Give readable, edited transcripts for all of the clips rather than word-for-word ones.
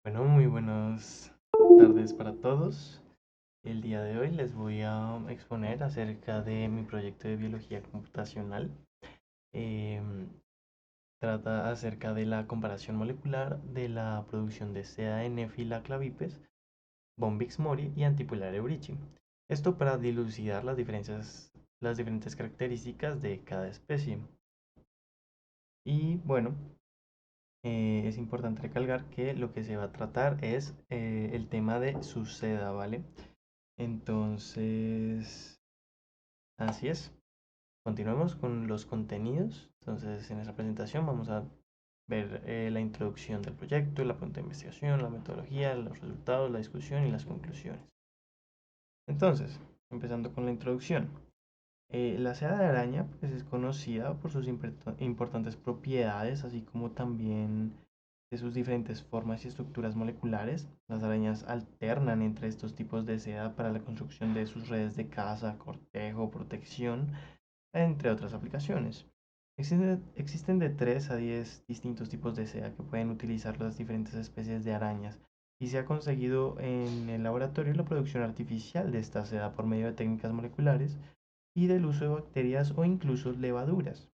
Bueno, muy buenas tardes para todos. El día de hoy les voy a exponer acerca de mi proyecto de biología computacional. Em, Trata acerca de la comparación molecular de la producción de seda de Nephila clavipes, Bombix mori y Antipular eurici. Esto para dilucidar las diferentes características de cada especie. Y bueno, es importante recalcar que lo que se va a tratar es el tema de su seda, ¿vale? Entonces, así es. Continuemos con los contenidos. Entonces, en esta presentación vamos a ver la introducción del proyecto, la pregunta de investigación, la metodología, los resultados, la discusión y las conclusiones. Entonces, empezando con la introducción. La seda de araña pues, es conocida por sus importantes propiedades, así como también de sus diferentes formas y estructuras moleculares. Las arañas alternan entre estos tipos de seda para la construcción de sus redes de caza, cortejo, protección, entre otras aplicaciones. Existen de 3 a 10 distintos tipos de seda que pueden utilizar las diferentes especies de arañas y se ha conseguido en el laboratorio la producción artificial de esta seda por medio de técnicas moleculares y del uso de bacterias o incluso levaduras.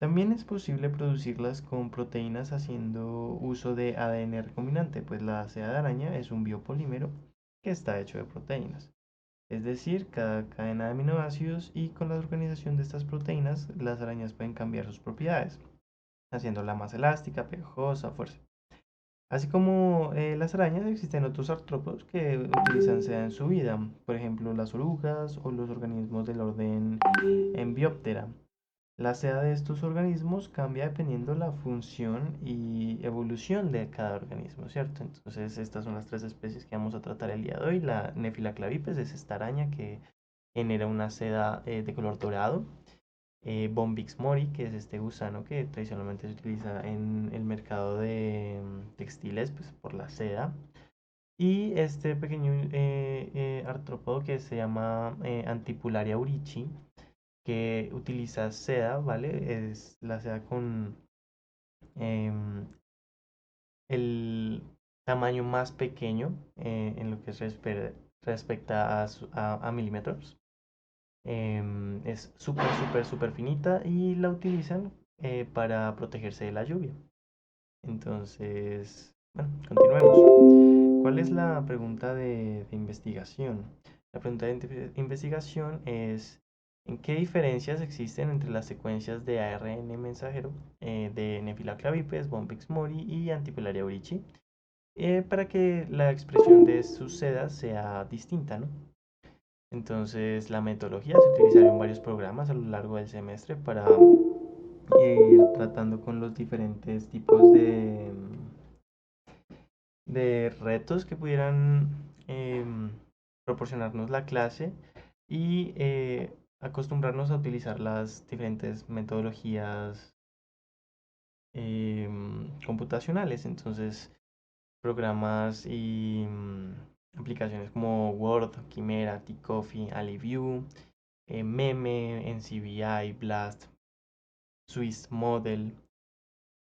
También es posible producirlas con proteínas haciendo uso de ADN recombinante, pues la seda de araña es un biopolímero que está hecho de proteínas. Es decir, cada cadena de aminoácidos y con la organización de estas proteínas, las arañas pueden cambiar sus propiedades, haciéndola más elástica, pegajosa, fuerte. Así como las arañas, existen otros artrópodos que utilizan seda en su vida, por ejemplo las orugas o los organismos del orden Enbioptera. La seda de estos organismos cambia dependiendo la función y evolución de cada organismo, ¿cierto? Entonces, estas son las 3 especies que vamos a tratar el día de hoy. La Nephila clavipes es esta araña que genera una seda de color dorado. Bombix mori, que es este gusano que tradicionalmente se utiliza en el mercado de textiles, pues por la seda. Y este pequeño artrópodo que se llama Antipularia urici, que utiliza seda, ¿vale? Es la seda con em, el tamaño más pequeño en lo que respecta a milímetros. Es súper, súper, súper finita y la utilizan para protegerse de la lluvia. Entonces, bueno, continuemos. ¿Cuál es la pregunta de investigación? La pregunta de investigación es, ¿en qué diferencias existen entre las secuencias de ARN mensajero de Nephila clavipes, Bombyx mori y Antipilaria aurici para que la expresión de sus sedas sea distinta, ¿no? Entonces, la metodología se utilizaron varios programas a lo largo del semestre para ir tratando con los diferentes tipos de retos que pudieran proporcionarnos la clase y acostumbrarnos a utilizar las diferentes metodologías computacionales. Entonces, programas y aplicaciones como Word, Chimera, Tcoffee, AliView, Meme, NCBI, Blast, Swiss Model.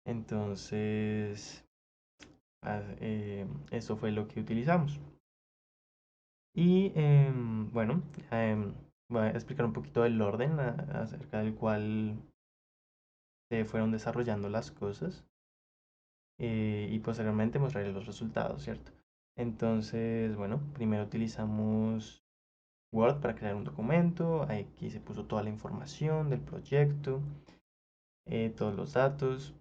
Entonces, eso fue lo que utilizamos. Y bueno, voy a explicar un poquito el orden acerca del cual se fueron desarrollando las cosas y posteriormente mostraré los resultados, ¿cierto? Entonces, bueno, primero utilizamos Word para crear un documento. Aquí se puso toda la información del proyecto, todos los datos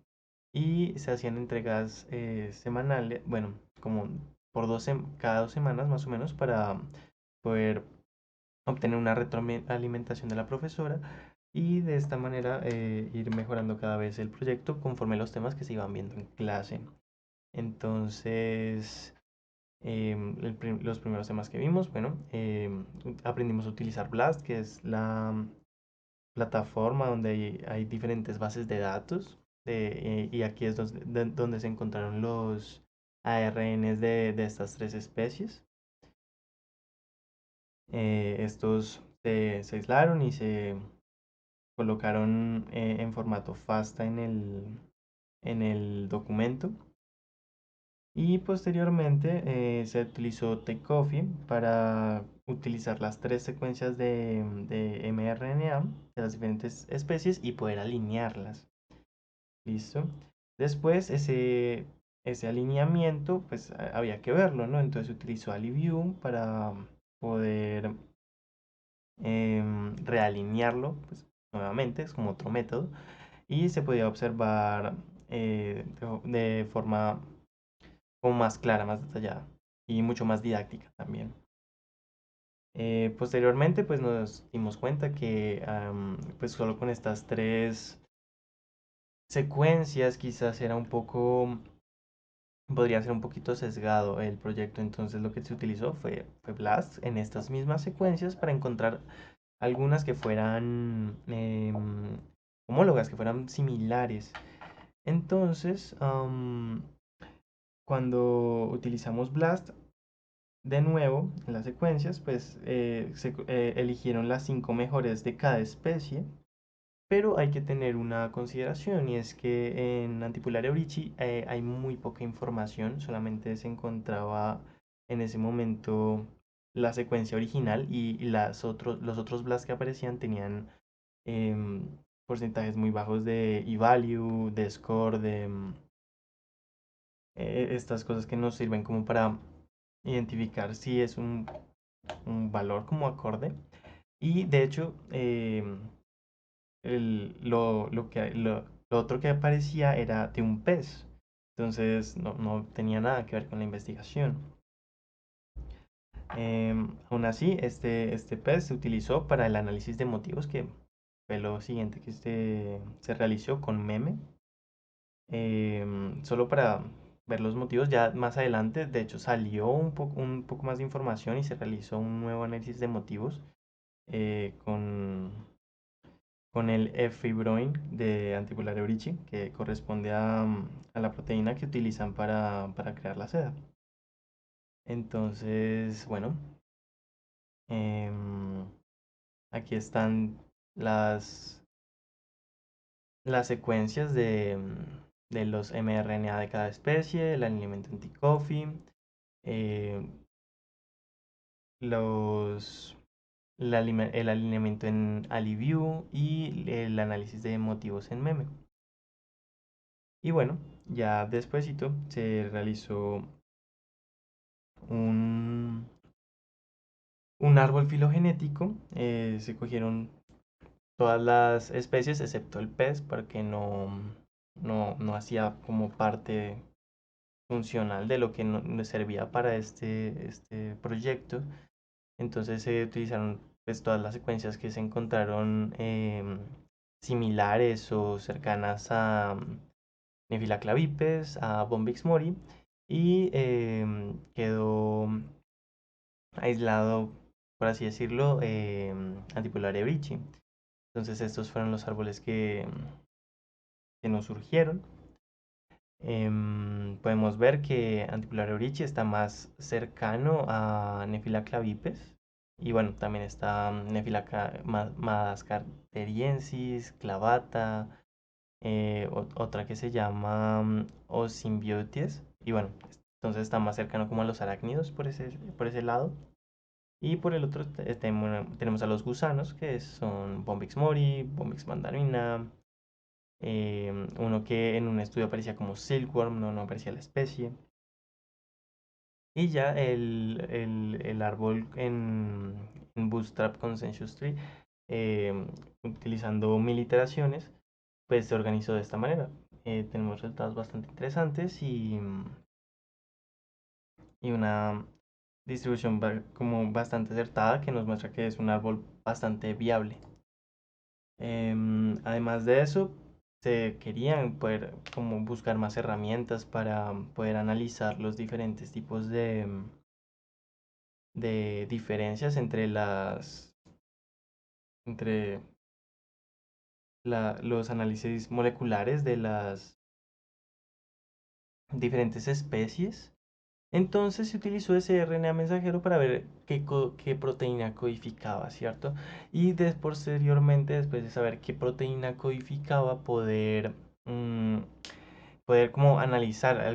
y se hacían entregas semanales, bueno, como por cada 2 semanas más o menos para poder obtener una retroalimentación de la profesora y de esta manera ir mejorando cada vez el proyecto conforme los temas que se iban viendo en clase. Entonces, los primeros temas que vimos, bueno, aprendimos a utilizar Blast, que es la plataforma donde hay diferentes bases de datos y aquí es donde se encontraron los ARNs de estas 3 especies. Estos se aislaron y se colocaron en formato FASTA en el documento Y posteriormente se utilizó Takeoffee para utilizar las tres secuencias de mRNA de las diferentes especies y poder alinearlas. ¿Listo? Después ese alineamiento, pues había que verlo, ¿no? Entonces se utilizó AliView para poder realinearlo, pues nuevamente, es como otro método, y se podía observar de forma como más clara, más detallada y mucho más didáctica también. Posteriormente, pues nos dimos cuenta que pues solo con estas tres secuencias quizás era un poco, podría ser un poquito sesgado el proyecto, entonces lo que se utilizó fue BLAST en estas mismas secuencias para encontrar algunas que fueran homólogas, que fueran similares. Entonces, cuando utilizamos BLAST, de nuevo, en las secuencias, pues eligieron las 5 mejores de cada especie, pero hay que tener una consideración y es que en Antipularia orici hay muy poca información, solamente se encontraba en ese momento la secuencia original y los otros BLAST que aparecían tenían em, porcentajes muy bajos de e-value, de score, de estas cosas que nos sirven como para identificar si es un valor como acorde. Y de hecho, lo otro que aparecía era de un pez. Entonces no tenía nada que ver con la investigación. Aún así, este pez se utilizó para el análisis de motivos, que fue lo siguiente que se realizó con meme. Solo para ver los motivos. Ya más adelante, de hecho, salió un poco más de información y se realizó un nuevo análisis de motivos con el F-fibroin de Antipularia orici, que corresponde a la proteína que utilizan para crear la seda. Entonces, bueno, em, aquí están las, las secuencias de los mRNA de cada especie, el alineamiento anti-coffee, eh, los, el alineamiento en AliView y el análisis de motivos en meme. Y bueno, ya despuesito se realizó un, un árbol filogenético. Se cogieron todas las especies excepto el pez porque no hacía como parte funcional de lo que nos servía para este proyecto. Entonces se utilizaron pues, todas las secuencias que se encontraron similares o cercanas a Nephila clavipes, a Bombyx mori y quedó aislado, por así decirlo, Antipularia brichi. Entonces estos fueron los árboles que nos surgieron. Podemos ver que Antipularia brichi está más cercano a Nephila clavipes. Y bueno, también está Nephila madagascariensis, clavata, otra que se llama Osymbiotes. Y bueno, entonces está más cercano como a los arácnidos por ese lado. Y por el otro tenemos a los gusanos, que son Bombyx mori, Bombyx mandarina, uno que en un estudio aparecía como silkworm, no aparecía la especie. Y ya el árbol en Bootstrap Consensus Tree, utilizando 1000 iteraciones, pues se organizó de esta manera. Tenemos resultados bastante interesantes y una distribución como bastante acertada que nos muestra que es un árbol bastante viable. Además de eso, se querían poder como buscar más herramientas para poder analizar los diferentes tipos de diferencias entre los análisis moleculares de las diferentes especies. Entonces se utilizó ese RNA mensajero para ver qué proteína codificaba, ¿cierto? Y posteriormente, después de saber qué proteína codificaba, poder como analizar